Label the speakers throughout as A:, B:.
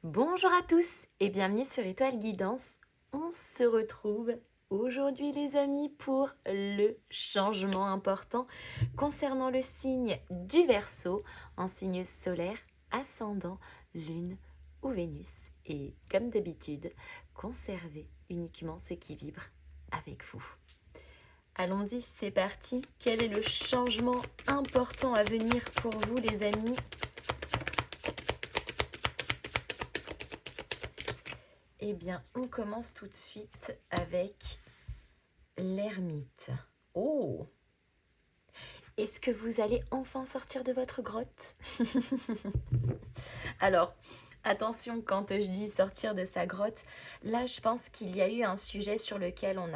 A: Bonjour à tous et bienvenue sur Étoile Guidance. On se retrouve aujourd'hui les amis pour le changement important concernant le signe du Verseau, en signe solaire, ascendant, lune ou Vénus. Et comme d'habitude, conservez uniquement ce qui vibre avec vous. Allons-y, c'est parti. Quel est le changement important à venir pour vous les amis ? Eh bien, on commence tout de suite avec l'ermite. Oh! Est-ce que vous allez enfin sortir de votre grotte? Alors, attention quand je dis sortir de sa grotte, là je pense qu'il y a eu un sujet sur lequel on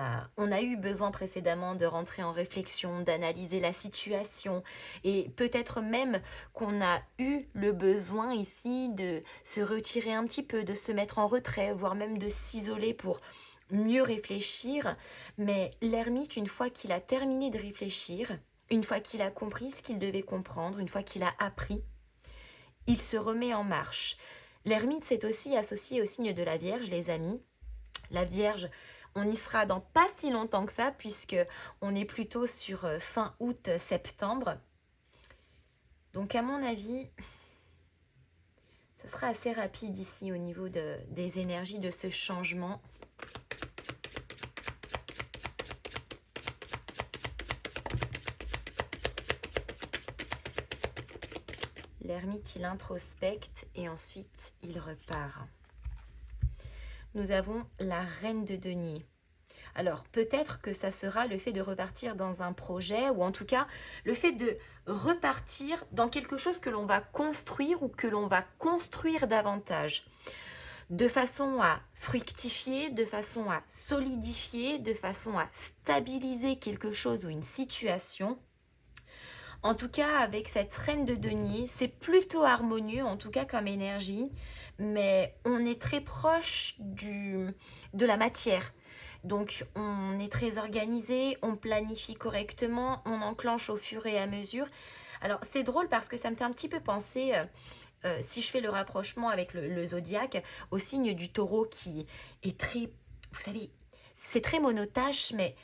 A: a eu besoin précédemment de rentrer en réflexion, d'analyser la situation et peut-être même qu'on a eu le besoin ici de se retirer un petit peu, de se mettre en retrait, voire même de s'isoler pour mieux réfléchir. Mais l'ermite, une fois qu'il a terminé de réfléchir, une fois qu'il a compris ce qu'il devait comprendre, une fois qu'il a appris, il se remet en marche. L'ermite, c'est aussi associé au signe de la Vierge, les amis. La Vierge, on y sera dans pas si longtemps que ça, puisque on est plutôt sur fin août, septembre. Donc à mon avis, ça sera assez rapide ici au niveau des énergies de ce changement. L'ermite, il introspecte et ensuite il repart. Nous avons la reine de denier. Alors peut-être que ça sera le fait de repartir dans un projet ou en tout cas le fait de repartir dans quelque chose que l'on va construire ou que l'on va construire davantage. De façon à fructifier, de façon à solidifier, de façon à stabiliser quelque chose ou une situation. En tout cas, avec cette reine de denier, c'est plutôt harmonieux, en tout cas comme énergie, mais on est très proche de la matière. Donc on est très organisé, on planifie correctement, on enclenche au fur et à mesure. Alors c'est drôle parce que ça me fait un petit peu penser, si je fais le rapprochement avec le zodiaque, au signe du taureau qui est très, vous savez, c'est très monotache, mais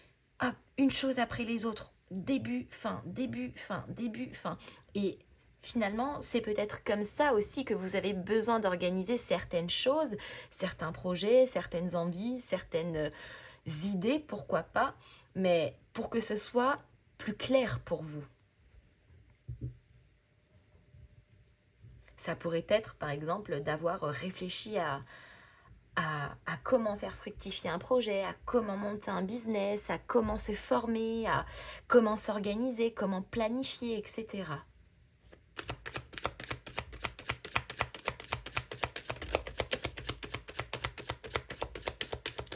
A: hop, une chose après les autres. Début, fin, début, fin, début, fin. Et finalement, c'est peut-être comme ça aussi que vous avez besoin d'organiser certaines choses, certains projets, certaines envies, certaines idées, pourquoi pas, mais pour que ce soit plus clair pour vous. Ça pourrait être, par exemple, d'avoir réfléchi à comment faire fructifier un projet, à comment monter un business, à comment se former, à comment s'organiser, comment planifier, etc.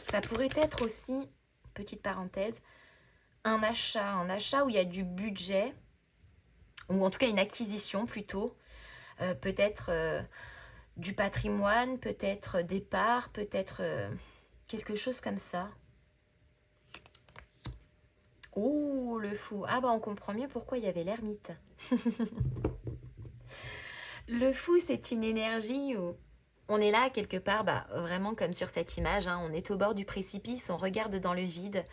A: Ça pourrait être aussi, petite parenthèse, un achat où il y a du budget, ou en tout cas une acquisition plutôt, peut-être du patrimoine, peut-être des parts, peut-être quelque chose comme ça. Oh, le fou. Ah bah on comprend mieux pourquoi il y avait l'ermite. Le fou, c'est une énergie où on est là quelque part, bah, vraiment comme sur cette image, hein, on est au bord du précipice, on regarde dans le vide,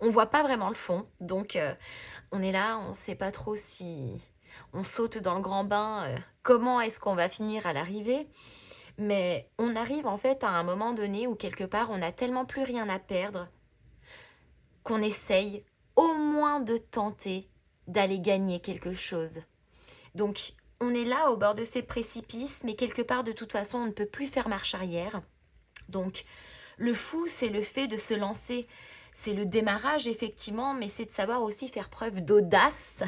A: on voit pas vraiment le fond, donc on est là, on sait pas trop si on saute dans le grand bain, comment est-ce qu'on va finir à l'arrivée, mais on arrive en fait à un moment donné où quelque part on a tellement plus rien à perdre qu'on essaye au moins de tenter d'aller gagner quelque chose. Donc on est là au bord de ces précipices, mais quelque part de toute façon on ne peut plus faire marche arrière. Donc le fou, c'est le fait de se lancer. C'est le démarrage effectivement, mais c'est de savoir aussi faire preuve d'audace,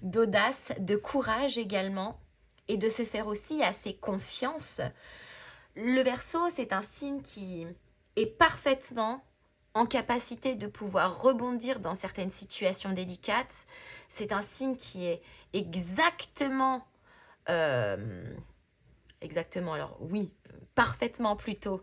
A: d'audace, de courage également, et de se faire aussi assez confiance. Le Verseau, c'est un signe qui est parfaitement en capacité de pouvoir rebondir dans certaines situations délicates. C'est un signe qui est exactement, exactement, alors oui, parfaitement plutôt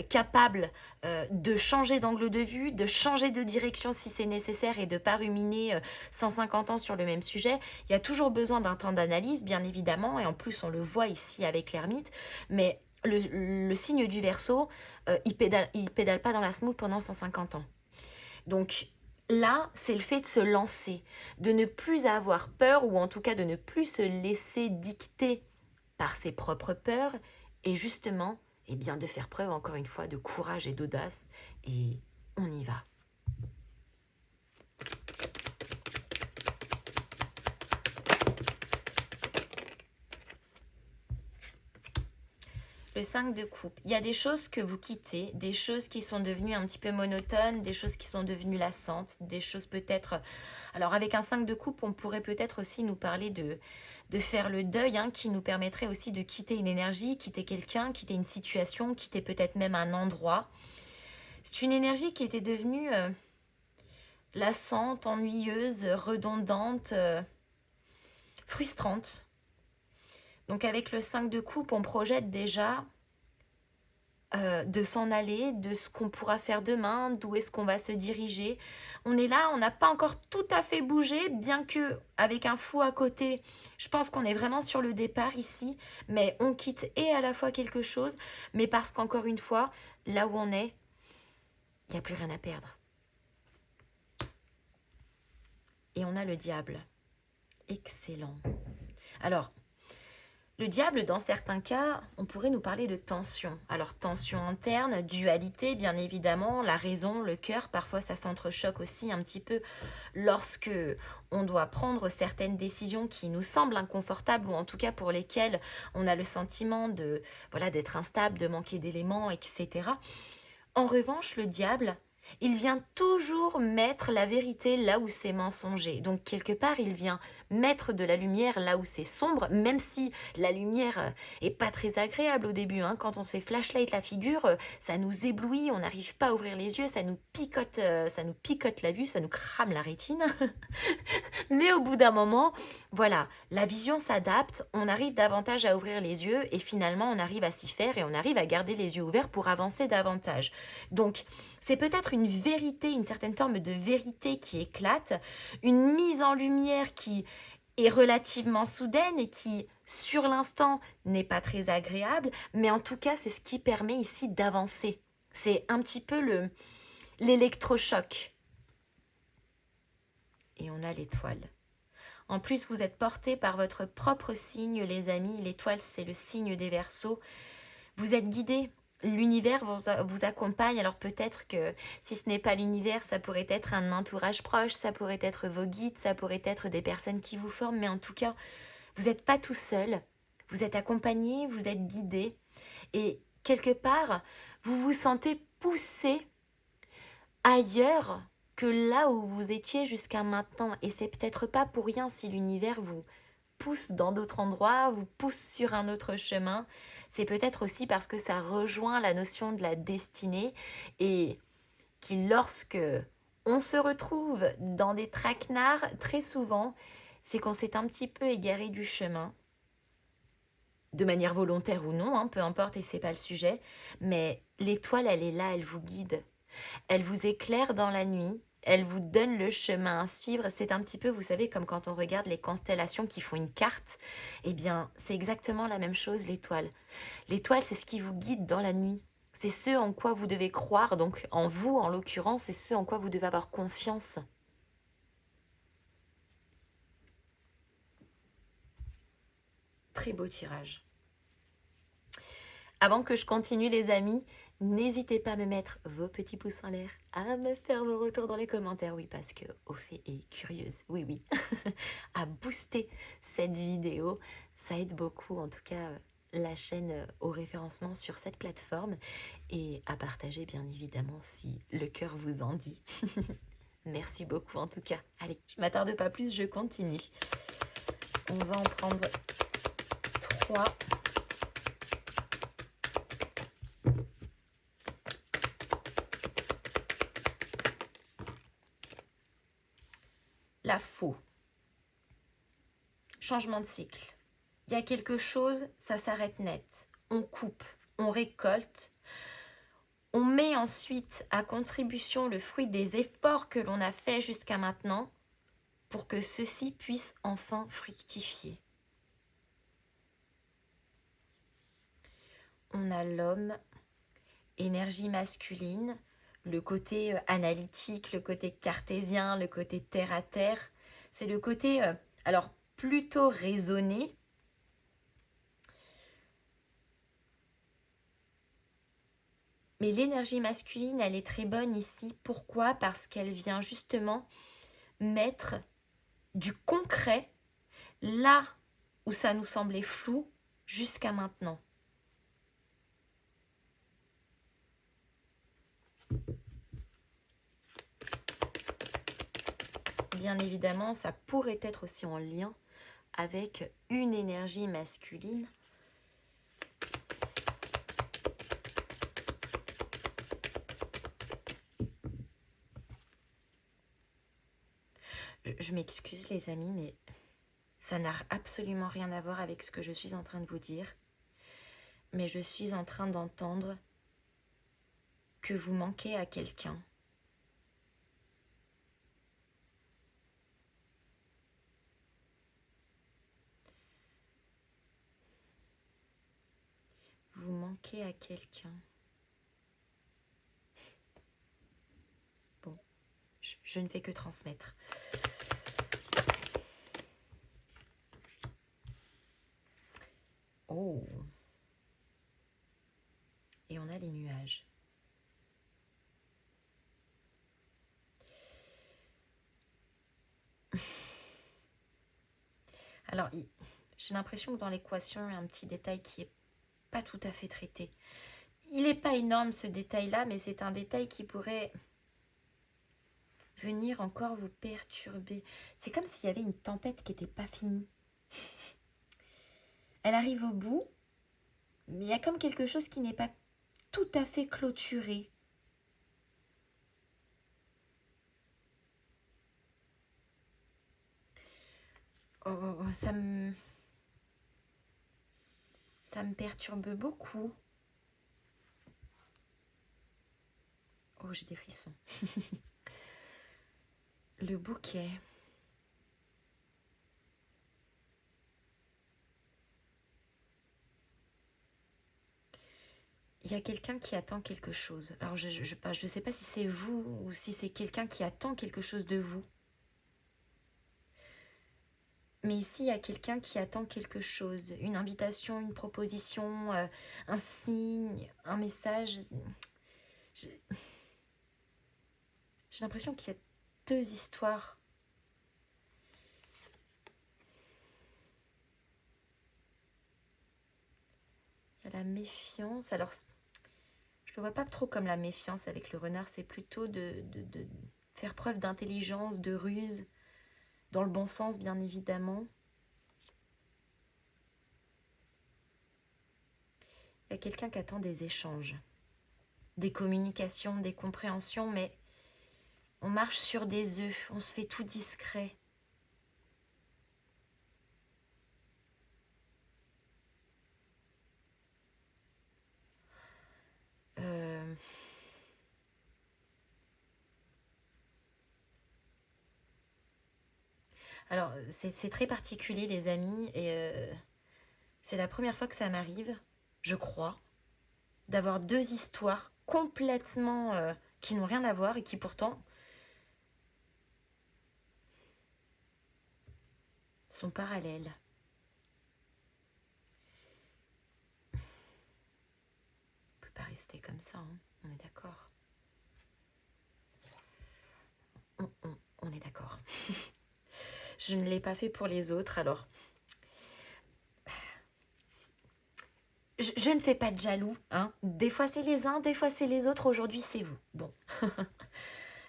A: capable de changer d'angle de vue, de changer de direction si c'est nécessaire et de ne pas ruminer 150 ans sur le même sujet. Il y a toujours besoin d'un temps d'analyse, bien évidemment, et en plus on le voit ici avec l'ermite, mais le signe du Verseau, il pédale pas dans la semoule pendant 150 ans. Donc là, c'est le fait de se lancer, de ne plus avoir peur, ou en tout cas de ne plus se laisser dicter par ses propres peurs, et justement, eh bien, de faire preuve encore une fois de courage et d'audace, et on y va. Le 5 de coupe. Il y a des choses que vous quittez, des choses qui sont devenues un petit peu monotones, des choses qui sont devenues lassantes, des choses peut-être... Alors avec un 5 de coupe, on pourrait peut-être aussi nous parler de faire le deuil, hein, qui nous permettrait aussi de quitter une énergie, quitter quelqu'un, quitter une situation, quitter peut-être même un endroit. C'est une énergie qui était devenue lassante, ennuyeuse, redondante, frustrante. Donc avec le 5 de coupe, on projette déjà de s'en aller, de ce qu'on pourra faire demain, d'où est-ce qu'on va se diriger. On est là, on n'a pas encore tout à fait bougé, bien que avec un fou à côté, je pense qu'on est vraiment sur le départ ici, mais on quitte et à la fois quelque chose, mais parce qu'encore une fois, là où on est, il n'y a plus rien à perdre. Et on a le diable. Excellent. Alors, le diable, dans certains cas, on pourrait nous parler de tension. Alors, tension interne, dualité, bien évidemment, la raison, le cœur, parfois ça s'entrechoque aussi un petit peu lorsque on doit prendre certaines décisions qui nous semblent inconfortables ou en tout cas pour lesquelles on a le sentiment de, voilà, d'être instable, de manquer d'éléments, etc. En revanche, le diable, il vient toujours mettre la vérité là où c'est mensonger. Donc quelque part, il vient mettre de la lumière là où c'est sombre, même si la lumière est pas très agréable au début. Hein. Quand on se fait flashlight la figure, ça nous éblouit, on n'arrive pas à ouvrir les yeux, ça nous picote la vue, ça nous crame la rétine. Mais au bout d'un moment, voilà, la vision s'adapte, on arrive davantage à ouvrir les yeux et finalement on arrive à s'y faire et on arrive à garder les yeux ouverts pour avancer davantage. Donc c'est peut-être une vérité, une certaine forme de vérité qui éclate, une mise en lumière qui est relativement soudaine et qui, sur l'instant, n'est pas très agréable, mais en tout cas, c'est ce qui permet ici d'avancer. C'est un petit peu l'électrochoc. Et on a l'étoile. En plus, vous êtes portés par votre propre signe, les amis. L'étoile, c'est le signe des Verseaux. Vous êtes guidés. L'univers vous accompagne. Alors peut-être que si ce n'est pas l'univers, ça pourrait être un entourage proche, ça pourrait être vos guides, ça pourrait être des personnes qui vous forment. Mais en tout cas, vous n'êtes pas tout seul. Vous êtes accompagné, vous êtes guidé. Et quelque part, vous vous sentez poussé ailleurs que là où vous étiez jusqu'à maintenant. Et c'est peut-être pas pour rien si l'univers vous pousse dans d'autres endroits, vous pousse sur un autre chemin. C'est peut-être aussi parce que ça rejoint la notion de la destinée et qui, lorsque on se retrouve dans des traquenards, très souvent, c'est qu'on s'est un petit peu égaré du chemin. De manière volontaire ou non, hein, peu importe et c'est pas le sujet, mais l'étoile, elle est là, elle vous guide. Elle vous éclaire dans la nuit, elle vous donne le chemin à suivre. C'est un petit peu, vous savez, comme quand on regarde les constellations qui font une carte. Eh bien, c'est exactement la même chose, l'étoile. L'étoile, c'est ce qui vous guide dans la nuit. C'est ce en quoi vous devez croire, donc en vous, en l'occurrence, c'est ce en quoi vous devez avoir confiance. Très beau tirage. Avant que je continue, les amis, n'hésitez pas à me mettre vos petits pouces en l'air, à me faire vos retours dans les commentaires, oui, parce que Ophé est curieuse, oui, oui, à booster cette vidéo. Ça aide beaucoup, en tout cas, la chaîne au référencement sur cette plateforme et à partager, bien évidemment, si le cœur vous en dit. Merci beaucoup, en tout cas. Allez, je m'attarde pas plus, je continue. On va en prendre 3. La faux. Changement de cycle. Il y a quelque chose, ça s'arrête net. On coupe, on récolte, on met ensuite à contribution le fruit des efforts que l'on a fait jusqu'à maintenant pour que ceux-ci puissent enfin fructifier. On a l'homme, énergie masculine, le côté analytique, le côté cartésien, le côté terre à terre. C'est le côté, alors plutôt raisonné. Mais l'énergie masculine, elle est très bonne ici. Pourquoi? Parce qu'elle vient justement mettre du concret là où ça nous semblait flou jusqu'à maintenant. Bien évidemment, ça pourrait être aussi en lien avec une énergie masculine. Je m'excuse les amis, mais ça n'a absolument rien à voir avec ce que je suis en train de vous dire. Mais je suis en train d'entendre que vous manquez à quelqu'un. Vous manquez à quelqu'un. Bon, je ne fais que transmettre. Oh. Et on a les nuages. Alors, j'ai l'impression que dans l'équation, il y a un petit détail qui n'est pas tout à fait traité. Il n'est pas énorme ce détail-là, mais c'est un détail qui pourrait venir encore vous perturber. C'est comme s'il y avait une tempête qui n'était pas finie. Elle arrive au bout, mais il y a comme quelque chose qui n'est pas tout à fait clôturé. Oh, ça me perturbe beaucoup. Oh, j'ai des frissons. Le bouquet. Il y a quelqu'un qui attend quelque chose. Alors, je ne sais pas si c'est vous ou si c'est quelqu'un qui attend quelque chose de vous. Mais ici, il y a quelqu'un qui attend quelque chose. Une invitation, une proposition, un signe, un message. J'ai l'impression qu'il y a deux histoires. Il y a la méfiance. Alors, je ne le vois pas trop comme la méfiance avec le renard. C'est plutôt de faire preuve d'intelligence, de ruse, dans le bon sens, bien évidemment. Il y a quelqu'un qui attend des échanges, des communications, des compréhensions, mais on marche sur des œufs, on se fait tout discret. Alors, c'est très particulier, les amis, et c'est la première fois que ça m'arrive, je crois, d'avoir deux histoires complètement qui n'ont rien à voir et qui pourtant sont parallèles. On ne peut pas rester comme ça, hein, on est d'accord. On est d'accord. Je ne l'ai pas fait pour les autres, alors... Je ne fais pas de jaloux, hein. Des fois c'est les uns, des fois c'est les autres, aujourd'hui c'est vous. Bon.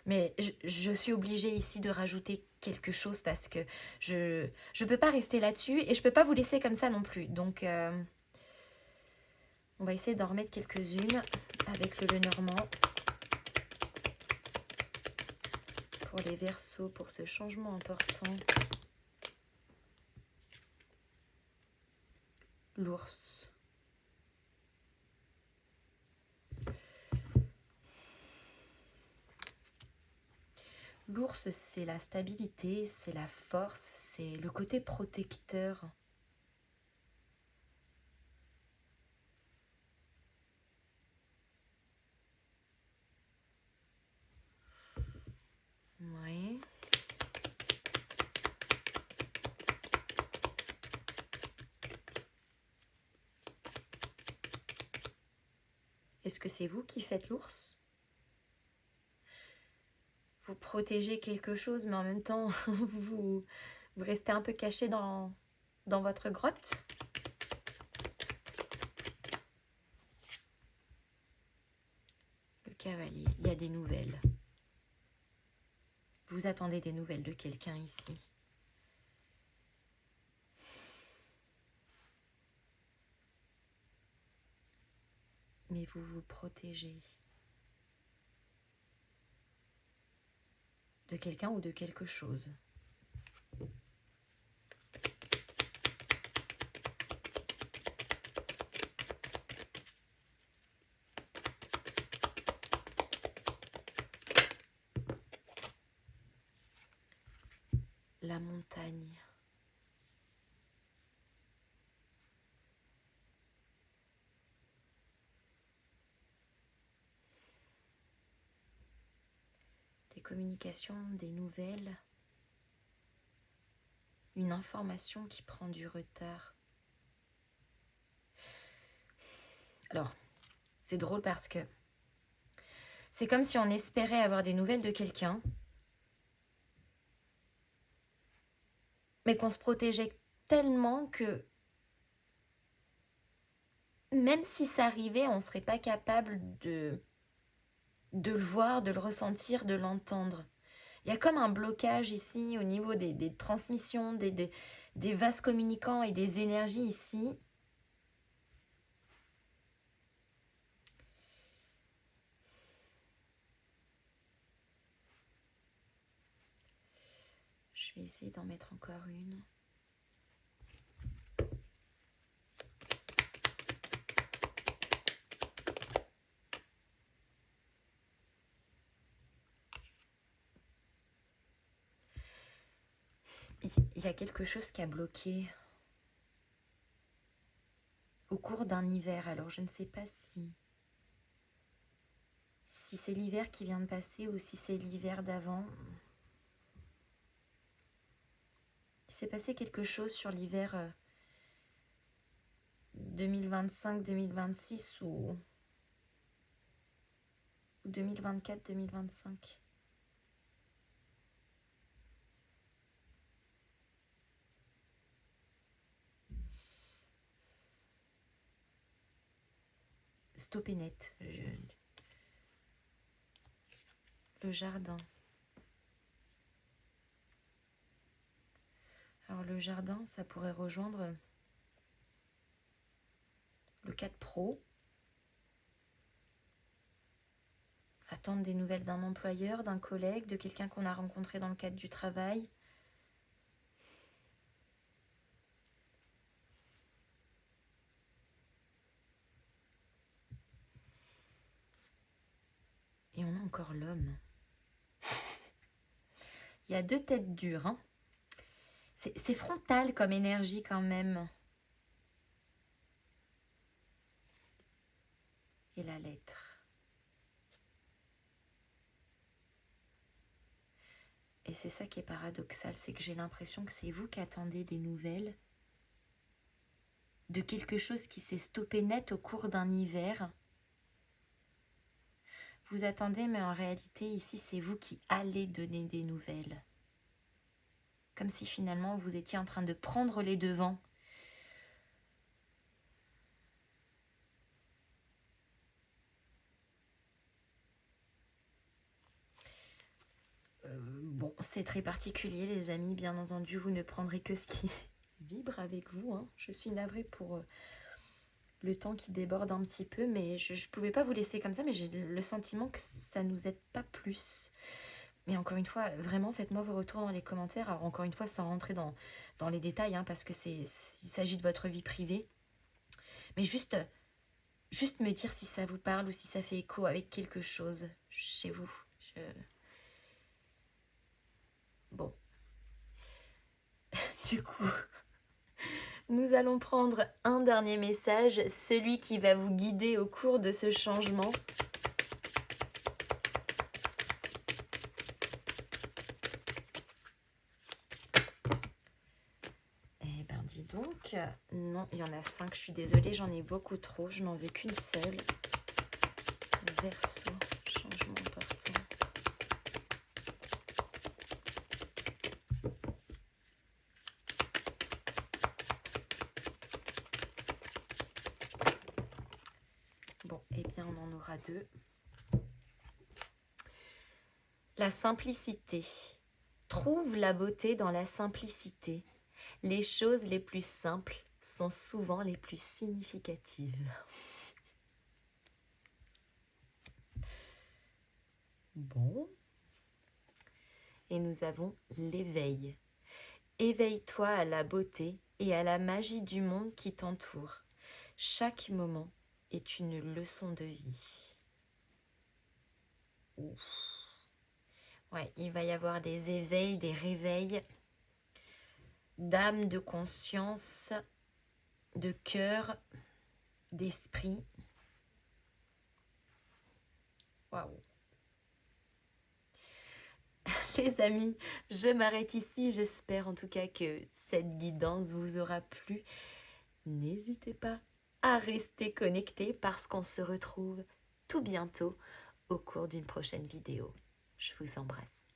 A: Mais je suis obligée ici de rajouter quelque chose parce que je ne peux pas rester là-dessus et je ne peux pas vous laisser comme ça non plus. Donc, on va essayer d'en remettre quelques-unes avec le Lenormand. Pour les Verseaux, pour ce changement important. L'ours. L'ours, c'est la stabilité, c'est la force, c'est le côté protecteur. Ouais. Est-ce que c'est vous qui faites l'ours? Vous protégez quelque chose, mais en même temps, vous restez un peu caché dans votre grotte? Le cavalier, il y a des nouvelles. Vous attendez des nouvelles de quelqu'un ici. Mais vous vous protégez. De quelqu'un ou de quelque chose. La montagne. Des communications, des nouvelles. Une information qui prend du retard. Alors, c'est drôle parce que c'est comme si on espérait avoir des nouvelles de quelqu'un, mais qu'on se protégeait tellement que même si ça arrivait, on ne serait pas capable de le voir, de le ressentir, de l'entendre. Il y a comme un blocage ici au niveau des transmissions, des vases communicants et des énergies ici. Je vais essayer d'en mettre encore une. Il y a quelque chose qui a bloqué au cours d'un hiver. Alors je ne sais pas si c'est l'hiver qui vient de passer ou si c'est l'hiver d'avant. Il s'est passé quelque chose sur l'hiver 2025-2026 ou 2024-2025. Stoppé net. Le jardin. Alors le jardin, ça pourrait rejoindre le 4 Pro. Attendre des nouvelles d'un employeur, d'un collègue, de quelqu'un qu'on a rencontré dans le cadre du travail. Et on a encore l'homme. Il y a deux têtes dures. Hein. C'est frontal comme énergie quand même. Et la lettre. Et c'est ça qui est paradoxal, c'est que j'ai l'impression que c'est vous qui attendez des nouvelles de quelque chose qui s'est stoppé net au cours d'un hiver. Vous attendez, mais en réalité, ici, c'est vous qui allez donner des nouvelles. Comme si finalement, vous étiez en train de prendre les devants. Bon, c'est très particulier, les amis. Bien entendu, vous ne prendrez que ce qui vibre avec vous. Hein. Je suis navrée pour le temps qui déborde un petit peu, mais je ne pouvais pas vous laisser comme ça, mais j'ai le sentiment que ça ne nous aide pas plus. Mais encore une fois, vraiment, faites-moi vos retours dans les commentaires. Alors encore une fois, sans rentrer dans les détails, hein, parce que il s'agit de votre vie privée. Mais juste me dire si ça vous parle ou si ça fait écho avec quelque chose chez vous. Du coup, nous allons prendre un dernier message, celui qui va vous guider au cours de ce changement. Eh ben dis donc, non, il y en a 5, je suis désolée, j'en ai beaucoup trop, je n'en veux qu'une seule. Verseau, changement important. Bon, eh bien on en aura 2. La simplicité. Trouve la beauté dans la simplicité. Les choses les plus simples sont souvent les plus significatives. Bon. Et nous avons l'éveil. Éveille-toi à la beauté et à la magie du monde qui t'entoure. Chaque moment est une leçon de vie. Ouf. Ouais, il va y avoir des éveils, des réveils d'âme, de conscience, de cœur, d'esprit. Waouh. Les amis, je m'arrête ici. J'espère en tout cas que cette guidance vous aura plu. N'hésitez pas à rester connectés parce qu'on se retrouve tout bientôt au cours d'une prochaine vidéo. Je vous embrasse.